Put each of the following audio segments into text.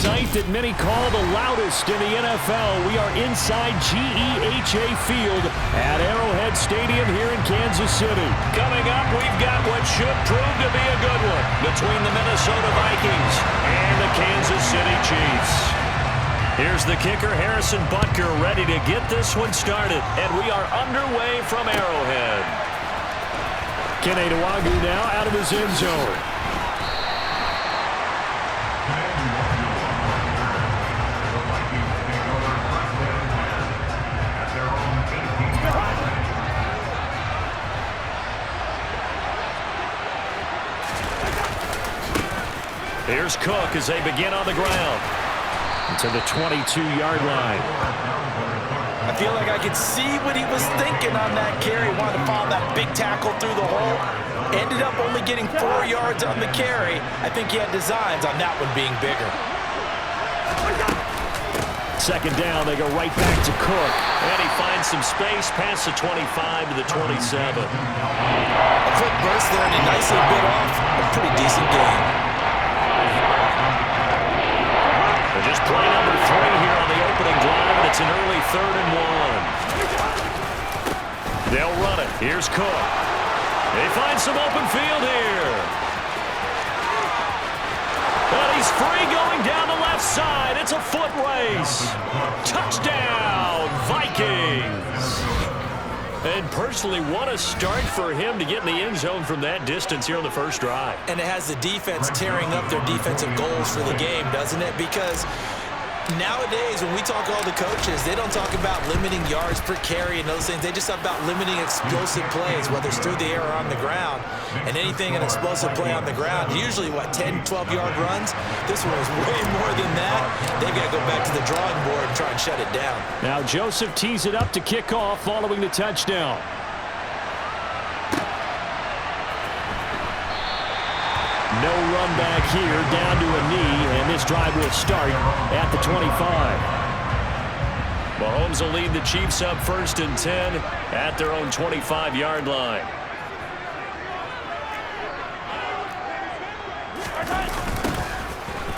sight that many call the loudest in the NFL. We are inside GEHA Field at Arrowhead Stadium here in Kansas City. Coming up, we've got what should prove to be a good one between the Minnesota Vikings and the Kansas City Chiefs. Here's the kicker, Harrison Butker, ready to get this one started. And we are underway from Arrowhead. Kene Nwangwu now out of his end zone. Here's Cook as they begin on the ground. To the 22-yard line. I feel like I could see what he was thinking on that carry. Wanted to follow that big tackle through the hole. Ended up only getting 4 yards on the carry. I think he had designs on that one being bigger. Second down, they go right back to Cook. And he finds some space past the 25 to the 27. A quick burst there, and he nicely bit off a pretty decent game. Just play number 3 here on the opening drive, and it's an early 3rd and 1. They'll run it. Here's Cook. They find some open field here. And he's free going down the left side. It's a foot race. Touchdown, Vikings. And personally, what a start for him to get in the end zone from that distance here on the first drive. And it has the defense tearing up their defensive goals for the game, doesn't it? Because nowadays, when we talk to all the coaches, they don't talk about limiting yards per carry and those things. They just talk about limiting explosive plays, whether it's through the air or on the ground. And anything an explosive play on the ground, usually, 10, 12-yard runs? This one was way more than that. They've got to go back to the drawing board and try and shut it down. Now Joseph tees it up to kick off following the touchdown. No run back here, down to a knee, and this drive will start at the 25. Mahomes will lead the Chiefs up 1st and 10 at their own 25-yard line.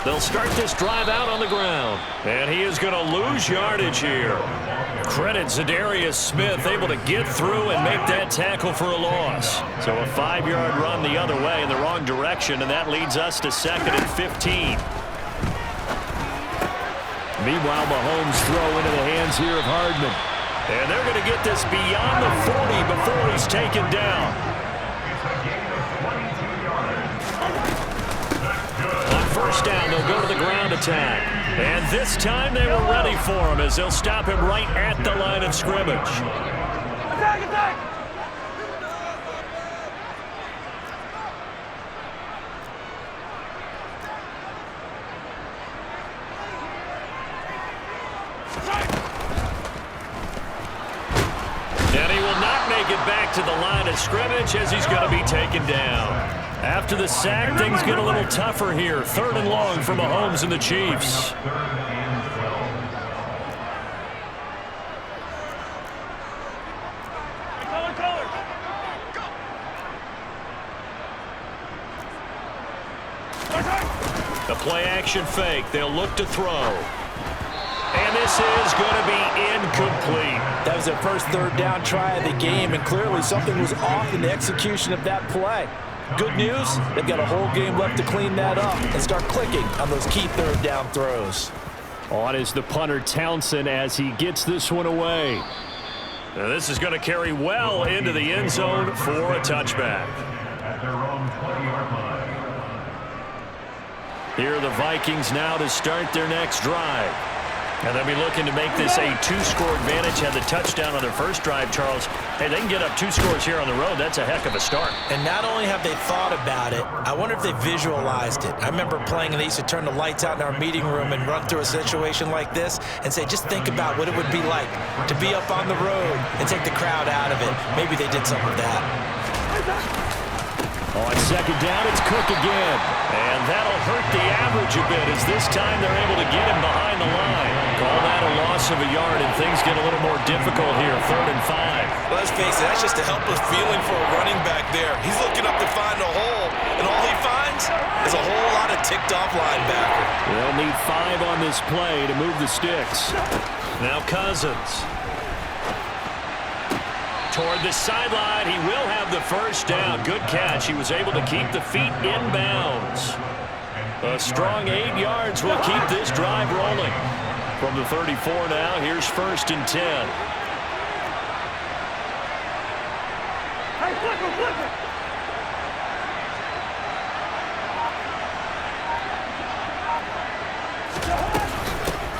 They'll start this drive out on the ground, and he is going to lose yardage here. Credit Zadarius Smith, able to get through and make that tackle for a loss. So a 5-yard run the other way in the wrong direction, and that leads us to 2nd and 15. Meanwhile, Mahomes throw into the hands here of Hardman. And they're going to get this beyond the 40 before he's taken down. On first down, they'll go to the ground attack. And this time they were ready for him as they'll stop him right at the line of scrimmage. Attack, attack! And he will not make it back to the line of scrimmage as he's going to be taken down. After the sack, things get a little tougher here. 3rd and long for Mahomes and the Chiefs. The play-action fake. They'll look to throw. And this is going to be incomplete. That was their first 3rd down try of the game, and clearly something was off in the execution of that play. Good news, they've got a whole game left to clean that up and start clicking on those key 3rd down throws. On is the punter Townsend as he gets this one away. Now this is going to carry well into the end zone for a touchback. Here are the Vikings now to start their next drive. And they'll be looking to make this a 2-score advantage. Had the touchdown on their first drive, Charles. Hey, they can get up 2 scores here on the road. That's a heck of a start. And not only have they thought about it, I wonder if they visualized it. I remember playing, and they used to turn the lights out in our meeting room and run through a situation like this and say, just think about what it would be like to be up on the road and take the crowd out of it. Maybe they did some of that. On second down, it's Cook again. And that'll hurt the average a bit as this time they're able to get him behind the line. Call that a loss of a yard, and things get a little more difficult here. 3rd and 5. Let's face it, that's just a helpless feeling for a running back there. He's looking up to find a hole, and all he finds is a whole lot of ticked-off linebacker. They'll need 5 on this play to move the sticks. Now Cousins. Toward the sideline, he will have the first down. Good catch. He was able to keep the feet in bounds. A strong 8 yards will keep this drive rolling. From the 34 now, here's 1st and 10. Hey, flip it!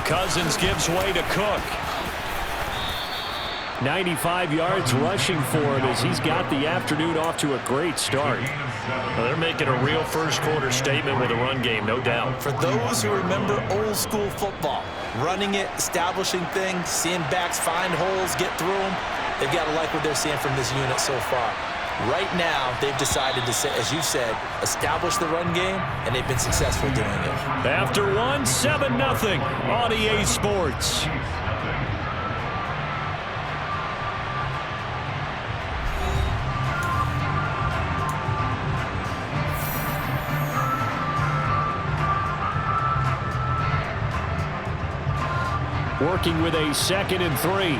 Cousins gives way to Cook. 95 yards rushing for him as he's got the afternoon off to a great start. Well, they're making a real first-quarter statement with a run game, no doubt. For those who remember old-school football, running it, establishing things, seeing backs find holes, get through them, they've got to like what they're seeing from this unit so far. Right now, they've decided to, as you said, establish the run game, and they've been successful doing it. After 7-0 on EA Sports. Working with a 2nd and 3.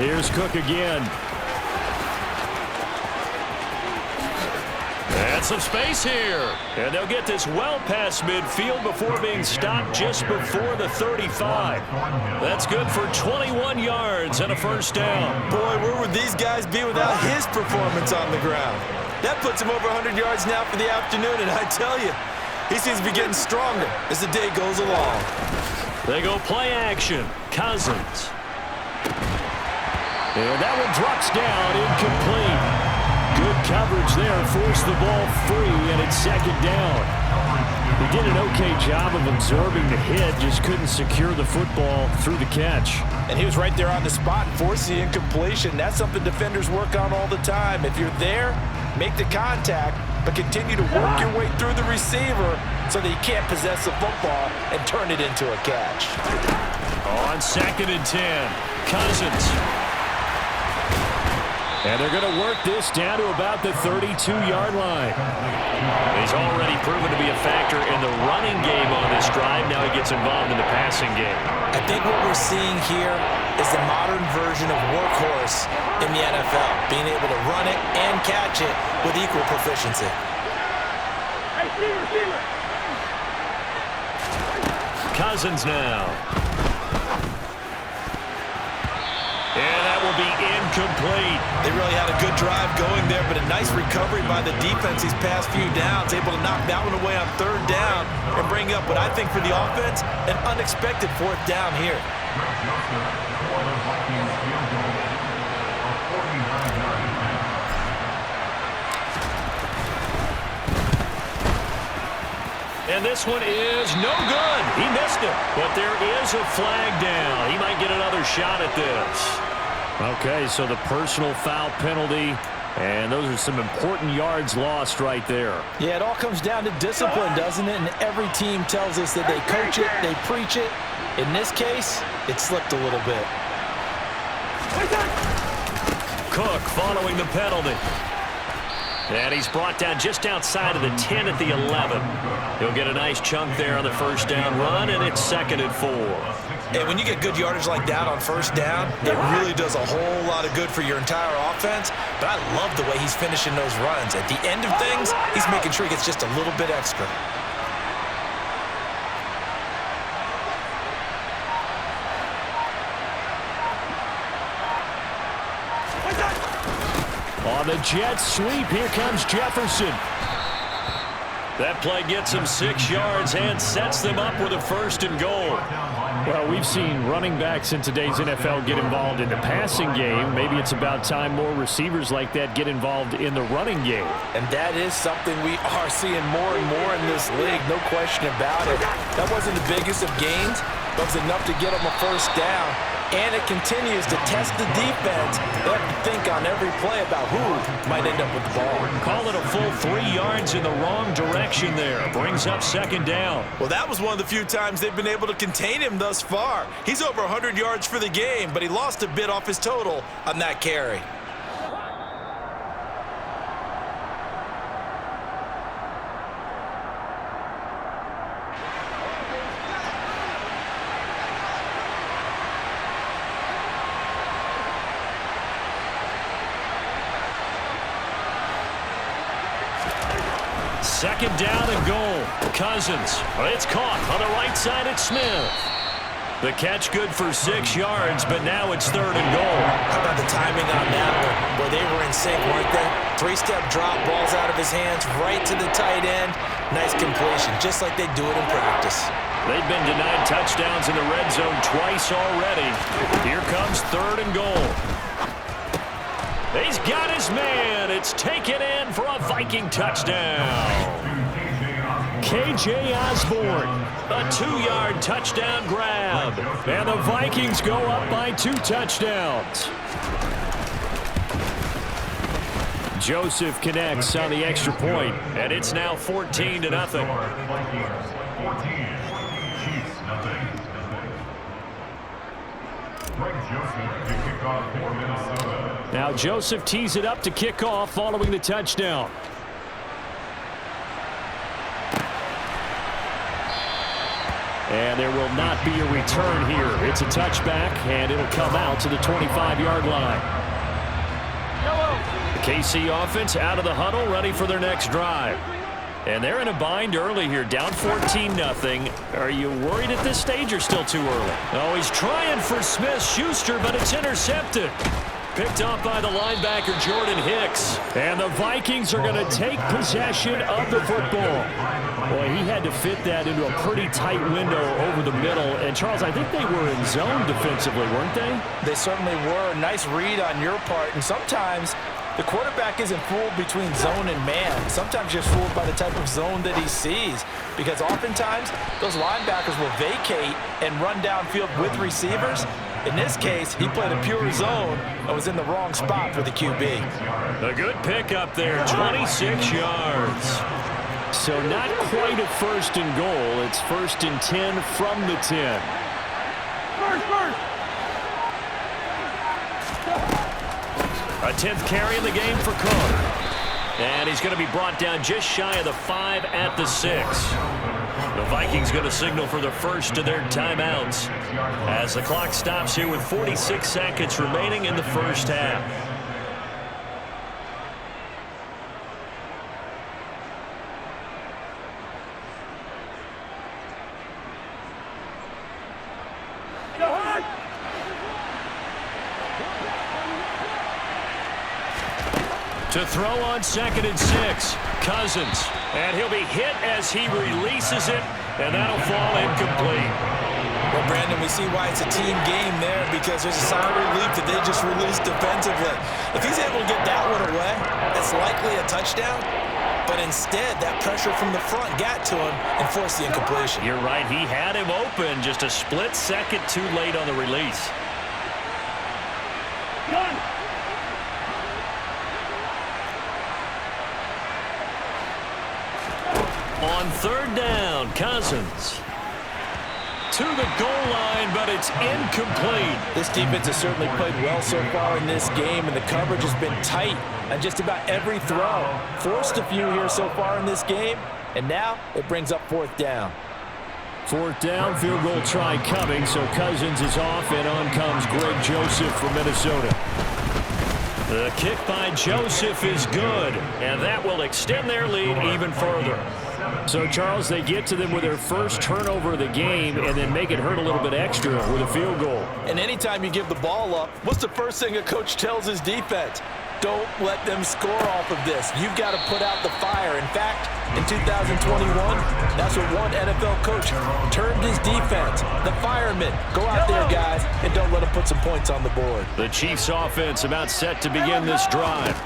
Here's Cook again. And some space here. And they'll get this well past midfield before being stopped just before the 35. That's good for 21 yards and a first down. Boy, where would these guys be without his performance on the ground? That puts him over 100 yards now for the afternoon, and I tell you, he seems to be getting stronger as the day goes along. They go play action. Cousins. And that one drops down, incomplete. Good coverage there, forced the ball free, and it's 2nd down. He did an okay job of absorbing the hit, just couldn't secure the football through the catch. And he was right there on the spot and forced the incompletion. That's something defenders work on all the time. If you're there, make the contact, but continue to work your way through the receiver so that you can't possess the football and turn it into a catch. On 2nd and 10, Cousins. And they're going to work this down to about the 32-yard line. He's already proven to be a factor in the running game on this drive. Now he gets involved in the passing game. I think what we're seeing here is the modern version of workhorse in the NFL, being able to run it and catch it with equal proficiency. Hey, receiver! Cousins now. And that will be incomplete. They really had a good drive going there, but a nice recovery by the defense these past few downs, able to knock that one away on 3rd down and bring up what I think for the offense, an unexpected 4th down here. And this one is no good. He missed it. But there is a flag down. He might get another shot at this. Okay, so the personal foul penalty, and those are some important yards lost right there. Yeah, it all comes down to discipline, doesn't it? And every team tells us that they coach it, they preach it. In this case, it slipped a little bit. Cook following the penalty. And he's brought down just outside of the 10 at the 11. He'll get a nice chunk there on the first down run, and it's 2nd and 4. And when you get good yardage like that on 1st down, it really does a whole lot of good for your entire offense. But I love the way he's finishing those runs. At the end of things, he's making sure he gets just a little bit extra. On the jet sweep, here comes Jefferson. That play gets him 6 yards and sets them up with a 1st and goal. Well, we've seen running backs in today's NFL get involved in the passing game. Maybe it's about time more receivers like that get involved in the running game. And that is something we are seeing more and more in this league, no question about it. That wasn't the biggest of gains, It was enough to get him a first down, and it continues to test the defense. They have to think on every play about who might end up with the ball. Call it a full 3 yards in the wrong direction there. Brings up second down. Well, that was one of the few times they've been able to contain him thus far. He's over 100 yards for the game, but he lost a bit off his total on that carry. Second down and goal. Cousins. It's caught on the right side at Smith. The catch good for 6 yards, but now it's third and goal. How about the timing on that one? Where they were in sync, weren't they? 3-step drop, balls out of his hands, right to the tight end. Nice completion, just like they do it in practice. They've been denied touchdowns in the red zone twice already. Here comes third and goal. He's got his man. It's taken in for a Viking touchdown. K.J. Osborne, a 2-yard touchdown grab. And the Vikings go up by 2 touchdowns. Joseph connects on the extra point, and it's now 14-0. Now Joseph tees it up to kick off following the touchdown. And there will not be a return here. It's a touchback, and it'll come out to the 25-yard line. The KC offense out of the huddle, ready for their next drive. And they're in a bind early here, down 14-0. Are you worried at this stage or still too early? Oh, he's trying for Smith-Schuster, but it's intercepted. Picked off by the linebacker, Jordan Hicks. And the Vikings are going to take possession of the football. Boy, he had to fit that into a pretty tight window over the middle. And, Charles, I think they were in zone defensively, weren't they? They certainly were. Nice read on your part. And sometimes the quarterback isn't fooled between zone and man. Sometimes just fooled by the type of zone that he sees. Because oftentimes, those linebackers will vacate and run downfield with receivers. In this case, he played a pure zone and was in the wrong spot for the QB. A good pickup there, 26 yards. So not quite a first and goal. It's first and 10 from the 10. A 10th carry in the game for Carter. And he's going to be brought down just shy of the 5 at the 6. The Vikings going to signal for the first of their timeouts as the clock stops here with 46 seconds remaining in the first half. To throw on 2nd and 6, Cousins. And he'll be hit as he releases it, and that'll fall incomplete. Well, Brandon, we see why it's a team game there, because there's a sigh of relief that they just released defensively. If he's able to get that one away, that's likely a touchdown. But instead, that pressure from the front got to him and forced the incompletion. You're right. He had him open just a split second too late on the release. On 3rd down, Cousins to the goal line, but it's incomplete. This defense has certainly played well so far in this game, and the coverage has been tight on just about every throw. Forced a few here so far in this game, and now it brings up 4th down. 4th down, field goal try coming, so Cousins is off, and on comes Greg Joseph from Minnesota. The kick by Joseph is good, and that will extend their lead even further. So, Charles, they get to them with their first turnover of the game and then make it hurt a little bit extra with a field goal. And anytime you give the ball up, what's the first thing a coach tells his defense? Don't let them score off of this. You've got to put out the fire. In fact, in 2021, that's what one NFL coach termed his defense. The firemen. Go out there, guys, and don't let them put some points on the board. The Chiefs offense about set to begin this drive.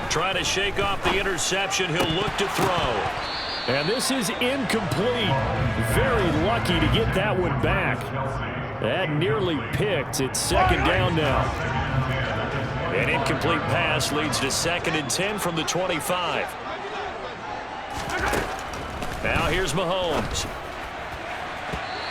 Trying to shake off the interception. He'll look to throw. And this is incomplete. Very lucky to get that one back. That nearly picked. It's second down now. An incomplete pass leads to 2nd and 10 from the 25. Now here's Mahomes.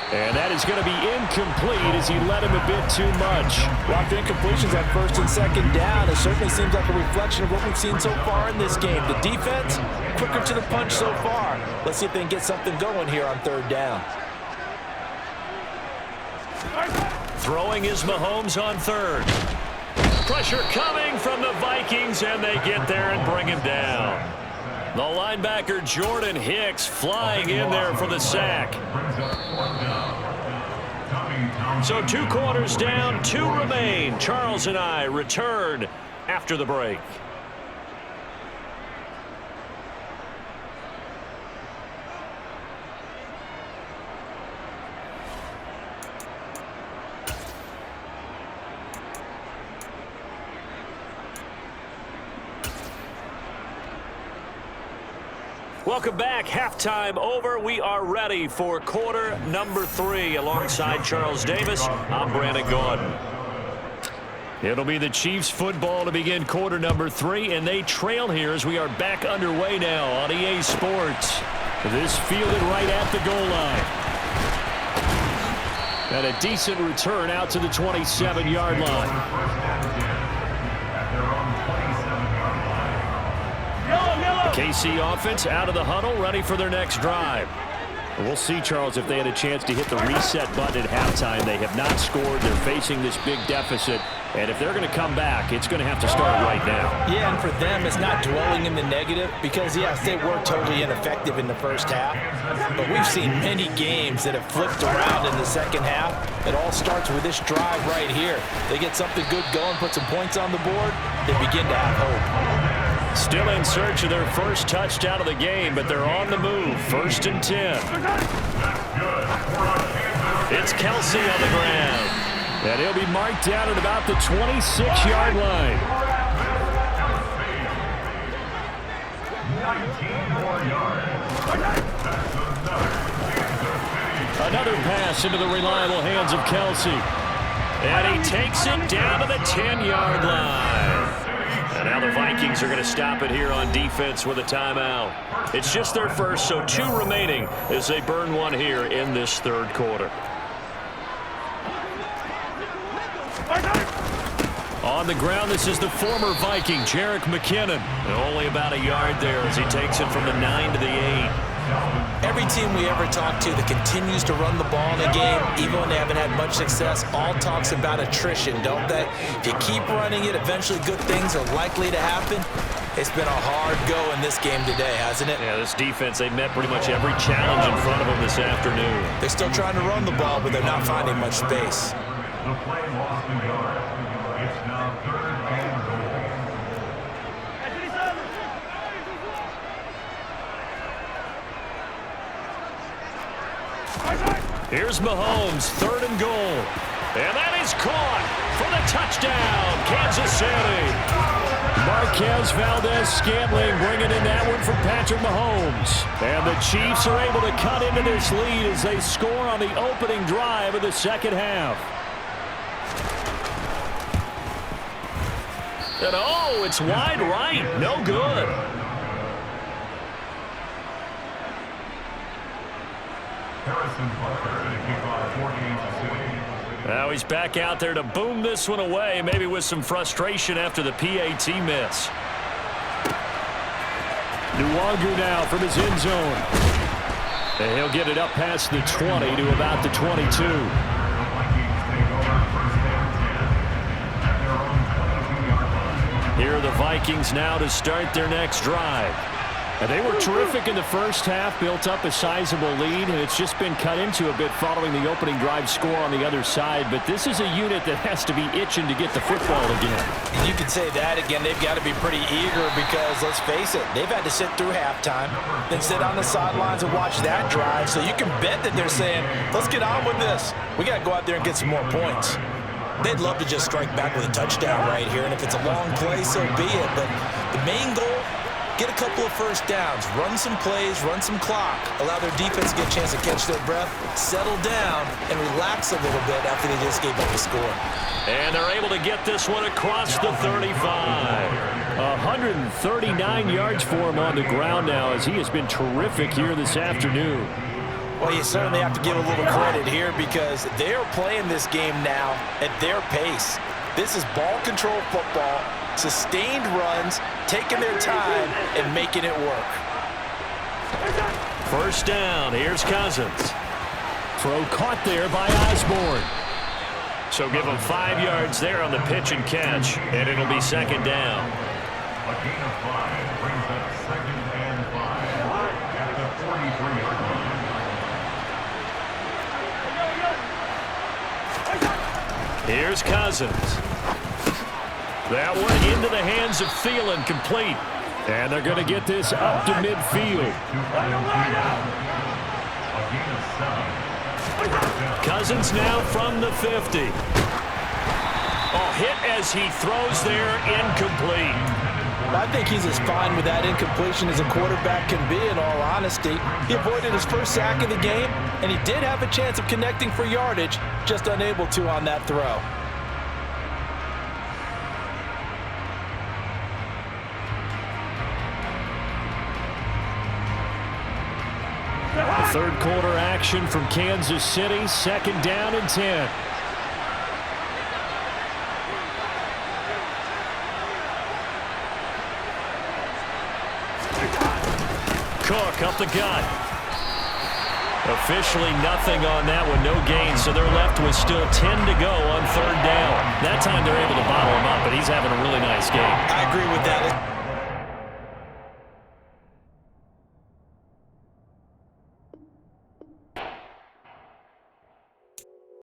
And that is going to be incomplete as he led him a bit too much. Lots of incompletions on 1st and 2nd down. It certainly seems like a reflection of what we've seen so far in this game. The defense, quicker to the punch so far. Let's see if they can get something going here on 3rd down. Throwing is Mahomes on 3rd. Pressure coming from the Vikings, and they get there and bring him down. The linebacker Jordan Hicks flying in there for the sack. So 2 quarters down, 2 remain. Charles and I return after the break. Welcome back. Halftime over. We are ready for quarter number 3. Alongside Charles Davis, I'm Brandon Gordon. It'll be the Chiefs football to begin quarter number 3, and they trail here as we are back underway now on EA Sports. This fielded right at the goal line. And a decent return out to the 27-yard line. KC offense out of the huddle, ready for their next drive. We'll see, Charles, if they had a chance to hit the reset button at halftime. They have not scored. They're facing this big deficit. And if they're going to come back, it's going to have to start right now. Yeah, and for them, it's not dwelling in the negative because, yes, they were totally ineffective in the first half. But we've seen many games that have flipped around in the second half. It all starts with this drive right here. They get something good going, put some points on the board, they begin to have hope. Still in search of their first touchdown of the game, but they're on the move. 1st and 10. It's Kelsey on the ground. And he'll be marked down at about the 26-yard line. 19 more yards. Another pass into the reliable hands of Kelsey. And he takes it down to the 10-yard line. And now the Vikings are going to stop it here on defense with a timeout. It's just their first, so 2 remaining as they burn one here in this 3rd quarter. On the ground, this is the former Viking, Jerick McKinnon. And only about a yard there as he takes it from the 9 to the 8. Every team we ever talk to that continues to run the ball in a game, even when they haven't had much success, all talks about attrition, don't they? If you keep running it, eventually good things are likely to happen. It's been a hard go in this game today, hasn't it? Yeah, this defense, they met pretty much every challenge in front of them this afternoon. They're still trying to run the ball, but they're not finding much space. The play lost in yard. It's now 3rd and goal. Here's Mahomes, 3rd and goal. And that is caught for the touchdown, Kansas City. Marquez Valdez-Scantling bringing in that one from Patrick Mahomes. And the Chiefs are able to cut into this lead as they score on the opening drive of the second half. And oh, it's wide right. No good. Now he's back out there to boom this one away, maybe with some frustration after the PAT miss. Nwangu now from his end zone. And he'll get it up past the 20 to about the 22. Here are the Vikings now to start their next drive. And they were terrific in the first half, built up a sizable lead, and it's just been cut into a bit following the opening drive score on the other side. But this is a unit that has to be itching to get the football again. You can say that again. They've got to be pretty eager because, let's face it, they've had to sit through halftime, then sit on the sidelines and watch that drive. So you can bet that they're saying, let's get on with this. We got to go out there and get some more points. They'd love to just strike back with a touchdown right here, and if it's a long play, so be it. But the main goal, get a couple of first downs, run some plays, run some clock, allow their defense to get a chance to catch their breath, settle down, and relax a little bit after they just gave up a score. And they're able to get this one across the 35. 139 yards for him on the ground now, as he has been terrific here this afternoon. Well, you certainly have to give a little credit here because they are playing this game now at their pace. This is ball control football, sustained runs, taking their time, and making it work. First down, here's Cousins. Throw caught there by Osborne. So give him 5 yards there on the pitch and catch, and it'll be second down. A gain of 5 brings up 2nd and 5 at the 43-yard line. Here's Cousins. That one into the hands of Thielen, complete. And they're going to get this up to midfield. Cousins now from the 50. Oh, hit as he throws there, incomplete. I think he's as fine with that incompletion as a quarterback can be, in all honesty. He avoided his first sack of the game, and he did have a chance of connecting for yardage, just unable to on that throw. The third quarter action from Kansas City, 2nd down and 10. Cook up the gut. Officially nothing on that one, no gain, so they're left with still 10 to go on 3rd down. That time they're able to bottle him up, but he's having a really nice game. I agree with that